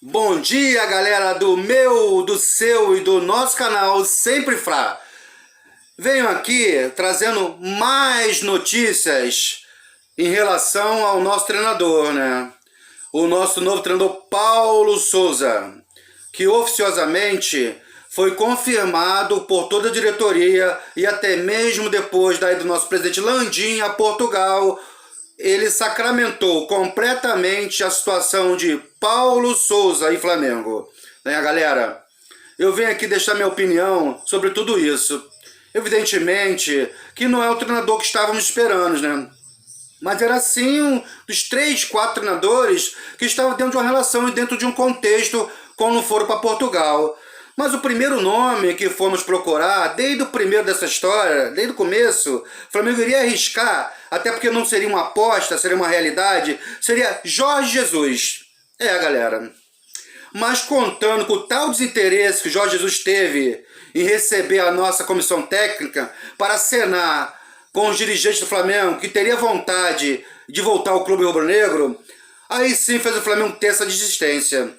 Bom dia, galera do meu, do seu e do nosso canal Sempre Frá. Venho aqui trazendo mais notícias em relação ao nosso treinador, né? O nosso novo treinador Paulo Souza, que oficiosamente foi confirmado por toda a diretoria e até mesmo depois da ida do nosso presidente Landim a Portugal, ele sacramentou completamente a situação de Paulo Souza e Flamengo. Né, galera? Eu venho aqui deixar minha opinião sobre tudo isso. Evidentemente que não é o treinador que estávamos esperando, né? Mas era sim um dos 3, 4 treinadores que estavam dentro de uma relação e dentro de um contexto quando foram para Portugal. Mas o primeiro nome que fomos procurar, desde o primeiro dessa história, desde o começo, o Flamengo iria arriscar, até porque não seria uma aposta, seria uma realidade, seria Jorge Jesus. Galera. Mas contando com o tal desinteresse que o Jorge Jesus teve em receber a nossa comissão técnica para acenar com os dirigentes do Flamengo, que teria vontade de voltar ao clube rubro-negro, aí sim fez o Flamengo ter essa desistência.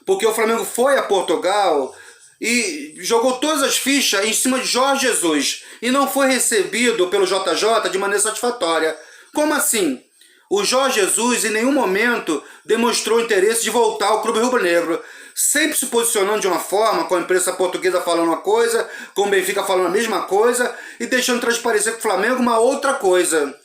Porque o Flamengo foi a Portugal e jogou todas as fichas em cima de Jorge Jesus e não foi recebido pelo JJ de maneira satisfatória. Como assim? O Jorge Jesus em nenhum momento demonstrou interesse de voltar ao clube rubro-negro, sempre se posicionando de uma forma, com a imprensa portuguesa falando uma coisa, com o Benfica falando a mesma coisa e deixando transparecer com o Flamengo uma outra coisa,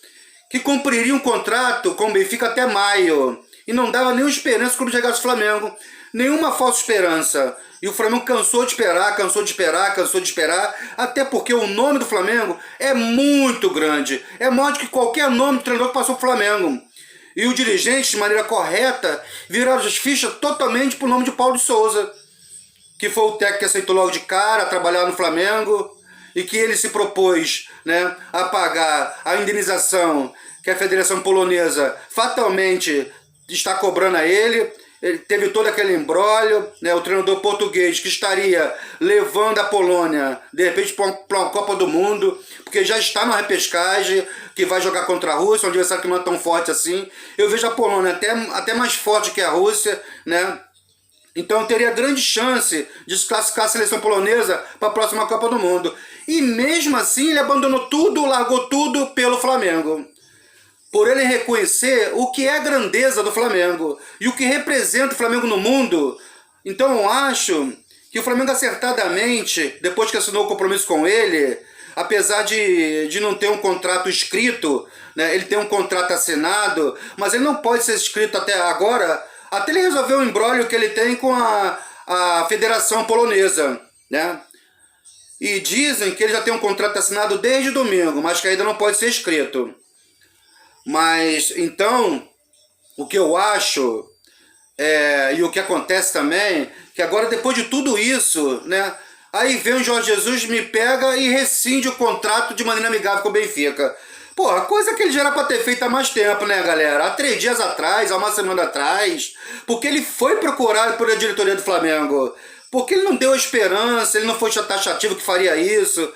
que cumpriria um contrato com o Benfica até maio e não dava nenhuma esperança que o clube chegasse ao Flamengo, nenhuma falsa esperança. E o Flamengo cansou de esperar, até porque o nome do Flamengo é muito grande. É maior do que qualquer nome de treinador que passou pro Flamengo. E o dirigente, de maneira correta, viraram as fichas totalmente pro nome de Paulo Souza, que foi o técnico que aceitou logo de cara trabalhar no Flamengo e que ele se propôs, né, a pagar a indenização que a Federação Polonesa fatalmente está cobrando a ele. Ele teve todo aquele imbróglio, né? O treinador português que estaria levando a Polônia, de repente, para uma Copa do Mundo, porque já está na repescagem, que vai jogar contra a Rússia, um adversário que não é tão forte assim. Eu vejo a Polônia até mais forte que a Rússia, né? Então teria grande chance de classificar a seleção polonesa para a próxima Copa do Mundo. E mesmo assim ele abandonou tudo, largou tudo pelo Flamengo. Por ele reconhecer o que é a grandeza do Flamengo e o que representa o Flamengo no mundo. Então eu acho que o Flamengo acertadamente, depois que assinou o compromisso com ele, apesar de não ter um contrato escrito, né, ele tem um contrato assinado, mas ele não pode ser escrito até agora, até ele resolver o imbróglio que ele tem com a Federação Polonesa, né? E dizem que ele já tem um contrato assinado desde domingo, mas que ainda não pode ser escrito. Mas, então, o que eu acho, e o que acontece também, que agora depois de tudo isso, né, aí vem o Jorge Jesus, me pega e rescinde o contrato de maneira amigável com o Benfica. Porra, coisa que ele já era pra ter feito há mais tempo, né, galera? Há 3 dias atrás, há uma semana atrás, porque ele foi procurado pela diretoria do Flamengo. Porque ele não deu esperança, ele não foi taxativo que faria isso.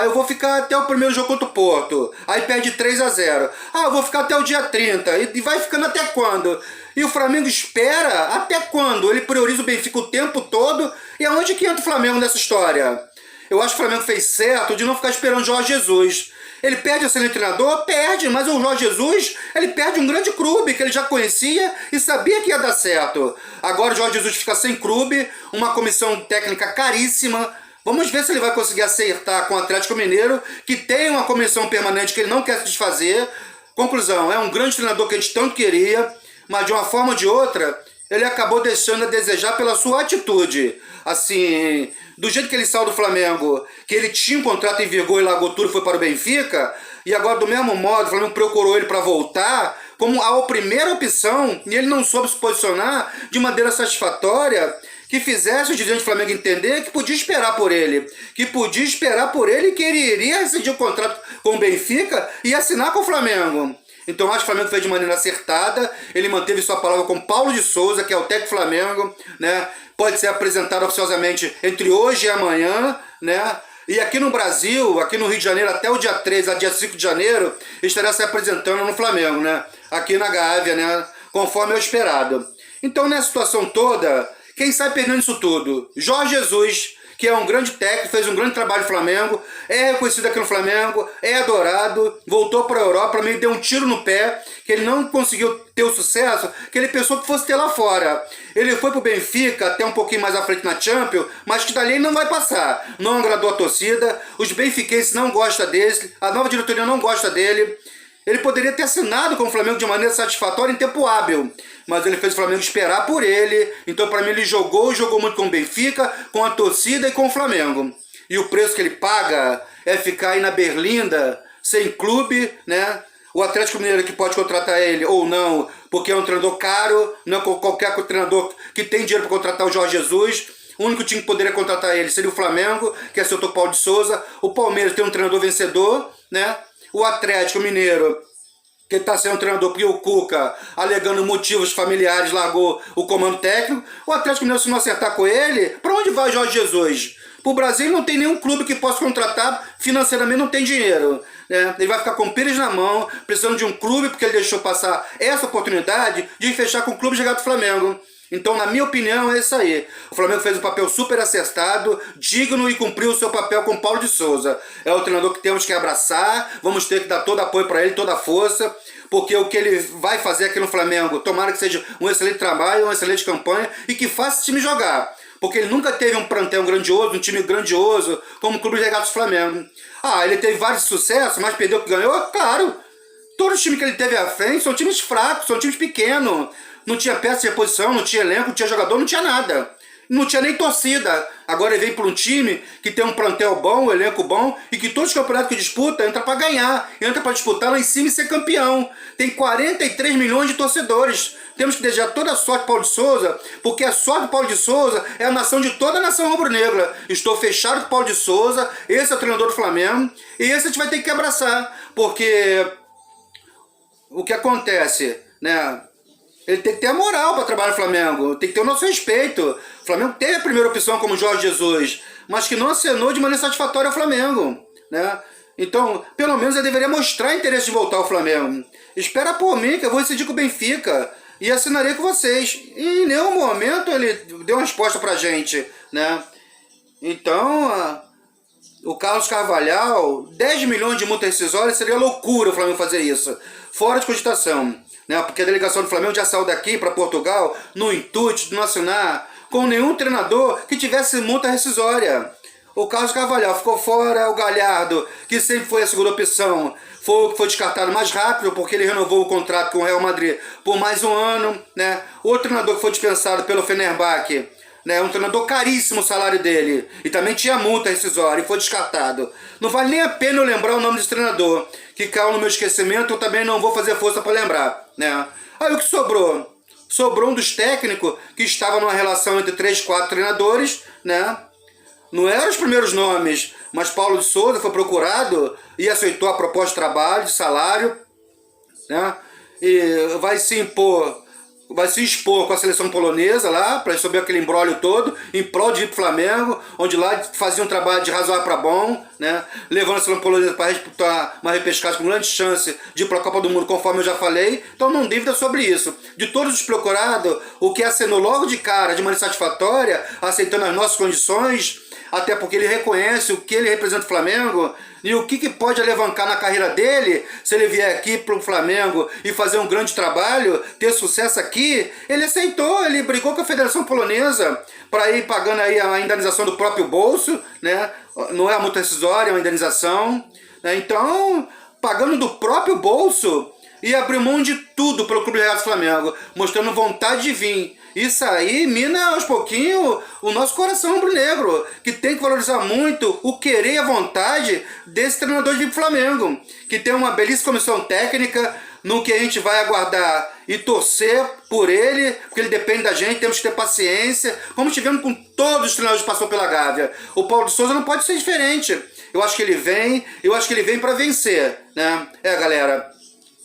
Eu vou ficar até o primeiro jogo contra o Porto. Aí perde 3-0. Eu vou ficar até o dia 30. E vai ficando até quando? E o Flamengo espera até quando? Ele prioriza o Benfica o tempo todo. E aonde que entra o Flamengo nessa história? Eu acho que o Flamengo fez certo de não ficar esperando o Jorge Jesus. Ele perde a ser treinador? Perde, mas o Jorge Jesus, ele perde um grande clube que ele já conhecia e sabia que ia dar certo. Agora o Jorge Jesus fica sem clube, uma comissão técnica caríssima. Vamos ver se ele vai conseguir acertar com o Atlético Mineiro, que tem uma comissão permanente que ele não quer se desfazer. Conclusão, é um grande treinador que a gente tanto queria, mas de uma forma ou de outra, ele acabou deixando a desejar pela sua atitude. Assim, do jeito que ele saiu do Flamengo, que ele tinha um contrato em vigor e largou tudo e foi para o Benfica, e agora do mesmo modo o Flamengo procurou ele para voltar como a primeira opção, e ele não soube se posicionar de maneira satisfatória, que fizesse o dirigente do Flamengo entender que podia esperar por ele, e que ele iria rescindir o contrato com o Benfica e assinar com o Flamengo. Então acho que o Flamengo fez de maneira acertada, ele manteve sua palavra com Paulo de Souza, que é o técnico do Flamengo, né? Pode ser apresentado oficiosamente entre hoje e amanhã, né? E aqui no Brasil, aqui no Rio de Janeiro, até o dia 3 a dia 5 de janeiro, estará se apresentando no Flamengo, né? Aqui na Gávea, né? Conforme é o esperado. Então, nessa situação toda, quem sai perdendo isso tudo? Jorge Jesus, que é um grande técnico, fez um grande trabalho no Flamengo, é reconhecido aqui no Flamengo, é adorado, voltou para a Europa, meio deu um tiro no pé, que ele não conseguiu ter o sucesso que ele pensou que fosse ter lá fora. Ele foi para o Benfica, até um pouquinho mais à frente na Champions, mas que dali ele não vai passar. Não agradou a torcida, os benfiquenses não gostam dele, a nova diretoria não gosta dele. Ele poderia ter assinado com o Flamengo de maneira satisfatória em tempo hábil, mas ele fez o Flamengo esperar por ele. Então, para mim, ele jogou muito com o Benfica, com a torcida e com o Flamengo. E o preço que ele paga é ficar aí na Berlinda, sem clube, né? O Atlético Mineiro que pode contratar ele ou não, porque é um treinador caro, não é qualquer treinador que tem dinheiro para contratar o Jorge Jesus. O único time que poderia contratar ele seria o Flamengo, que é o Dr. Paulo de Souza. O Palmeiras tem um treinador vencedor, né? O Atlético Mineiro, que está sendo treinador porque o Cuca, alegando motivos familiares, largou o comando técnico. O Atlético Mineiro, se não acertar com ele, para onde vai Jorge Jesus? Para o Brasil não tem nenhum clube que possa contratar, financeiramente não tem dinheiro. Né? Ele vai ficar com o pires na mão, precisando de um clube, porque ele deixou passar essa oportunidade de fechar com o clube chegado do Flamengo. Então, na minha opinião, é isso aí. O Flamengo fez um papel super acertado, digno e cumpriu o seu papel com Paulo de Souza. É o treinador que temos que abraçar, vamos ter que dar todo apoio para ele, toda a força, porque o que ele vai fazer aqui no Flamengo, tomara que seja um excelente trabalho, uma excelente campanha e que faça esse time jogar. Porque ele nunca teve um plantel grandioso, um time grandioso, como o Clube de Regatas do Flamengo. Ah, ele teve vários sucessos, mas perdeu o que ganhou? Claro! Todos os times que ele teve à frente são times fracos, são times pequenos. Não tinha peça de reposição, não tinha elenco, não tinha jogador, não tinha nada. Não tinha nem torcida. Agora ele vem para um time que tem um plantel bom, um elenco bom, e que todos os campeonatos que disputa entra para ganhar, entra para disputar lá em cima e ser campeão. Tem 43 milhões de torcedores. Temos que desejar toda a sorte Paulo de Souza, porque a sorte do Paulo de Souza é a nação de toda a nação rubro-negra. Estou fechado com o Paulo de Souza, esse é o treinador do Flamengo, e esse a gente vai ter que abraçar, porque o que acontece, né? Ele tem que ter a moral para trabalhar no Flamengo, tem que ter o nosso respeito. O Flamengo teve a primeira opção como Jorge Jesus, mas que não acenou de maneira satisfatória ao Flamengo, né? Então, pelo menos ele deveria mostrar interesse de voltar ao Flamengo. Espera por mim que eu vou decidir com o Benfica e assinarei com vocês. E em nenhum momento ele deu uma resposta pra gente, né? Então, o Carlos Carvalhal, 10 milhões de multa rescisória, seria loucura o Flamengo fazer isso. Fora de cogitação. Né? Porque a delegação do Flamengo já saiu daqui para Portugal no intuito de não assinar com nenhum treinador que tivesse multa rescisória. O Carlos Carvalhal ficou fora, o Galhardo, que sempre foi a segunda opção, foi descartado mais rápido porque ele renovou o contrato com o Real Madrid por mais um ano. Né? Outro treinador que foi dispensado pelo Fenerbahçe, né? Um treinador caríssimo o salário dele, e também tinha multa rescisória e foi descartado. Não vale nem a pena eu lembrar o nome desse treinador, que caiu no meu esquecimento, eu também não vou fazer força para lembrar. Né? Aí o que sobrou? Sobrou um dos técnicos que estava numa relação entre 3, 4 treinadores, né? Não eram os primeiros nomes, mas Paulo de Souza foi procurado e aceitou a proposta de trabalho, de salário, né? E vai se expor com a seleção polonesa lá, para receber aquele imbróglio todo, em prol de ir pro Flamengo, onde lá fazia um trabalho de razoável para bom, né? Levando a seleção polonesa para disputar uma repescagem com grande chance de ir para a Copa do Mundo, conforme eu já falei. Então não dúvida sobre isso. De todos os procurados, o que acenou logo de cara, de maneira satisfatória, aceitando as nossas condições, até porque ele reconhece o que ele representa o Flamengo e o que pode alavancar na carreira dele se ele vier aqui para o Flamengo e fazer um grande trabalho, ter sucesso aqui. Ele aceitou, ele brigou com a Federação Polonesa para ir pagando aí a indenização do próprio bolso, né? Não é a multa rescisória, é uma indenização, né? Então, pagando do próprio bolso e abriu mão de tudo pelo Clube de Regatas Flamengo, mostrando vontade de vir. Isso aí mina aos pouquinhos o nosso coração rubro-negro, que tem que valorizar muito o querer e a vontade desse treinador de vir pro Flamengo, que tem uma belíssima comissão técnica, no que a gente vai aguardar e torcer por ele, porque ele depende da gente, temos que ter paciência, como tivemos com todos os treinadores que passou pela Gávea. O Paulo de Souza não pode ser diferente. Eu acho que ele vem para vencer, né? Galera,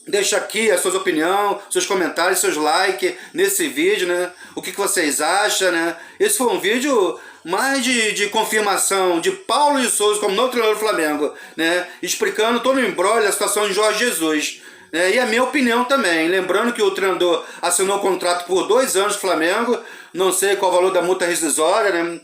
deixa aqui as suas opiniões, seus comentários, seus likes nesse vídeo, né? O que vocês acham, né? Esse foi um vídeo mais de confirmação de Paulo de Souza como novo treinador do Flamengo, né? Explicando todo o imbróglio, a situação de Jorge Jesus. E a minha opinião também. Lembrando que o treinador assinou um contrato por 2 anos com o Flamengo. Não sei qual o valor da multa rescisória, né?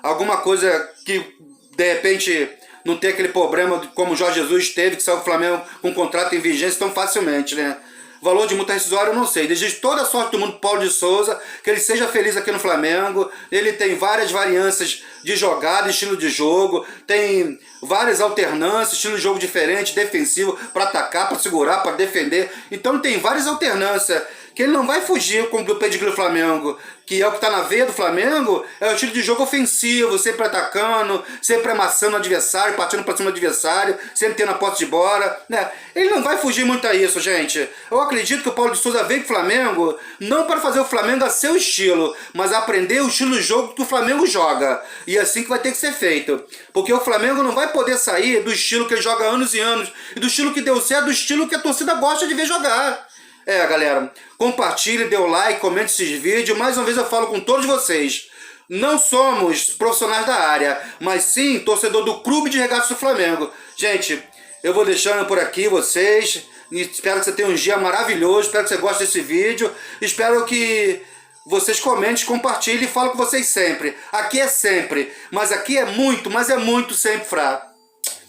Alguma coisa que, de repente, não tem aquele problema como o Jorge Jesus teve, que saiu do Flamengo com um contrato em vigência tão facilmente, né? Valor de multa rescisória eu não sei. Desejo toda a sorte do mundo pro Paulo de Souza, que ele seja feliz aqui no Flamengo. Ele tem várias variâncias de jogada, estilo de jogo, tem várias alternâncias, estilo de jogo diferente, defensivo, para atacar, para segurar, para defender. Então tem várias alternâncias que ele não vai fugir com o pedigree do Flamengo, que é o que está na veia do Flamengo, é o estilo de jogo ofensivo, sempre atacando, sempre amassando o adversário, partindo para cima do adversário, sempre tendo a posse de bola, né? Ele não vai fugir muito a isso, gente. Eu acredito que o Paulo de Souza veio para o Flamengo não para fazer o Flamengo a seu estilo, mas aprender o estilo de jogo que o Flamengo joga. E é assim que vai ter que ser feito. Porque o Flamengo não vai poder sair do estilo que ele joga há anos e anos, e do estilo que deu certo, do estilo que a torcida gosta de ver jogar. Galera, compartilhe, dê o like, comente esses vídeos. Mais uma vez eu falo com todos vocês. Não somos profissionais da área, mas sim torcedor do Clube de Regatas do Flamengo. Gente, eu vou deixando por aqui vocês. Espero que você tenha um dia maravilhoso. Espero que você goste desse vídeo. Espero que vocês comentem, compartilhem e falem com vocês sempre. Aqui é sempre, mas aqui é muito, mas é muito sempre fraco.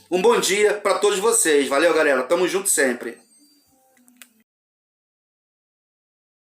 Um bom dia para todos vocês. Valeu, galera. Tamo junto sempre.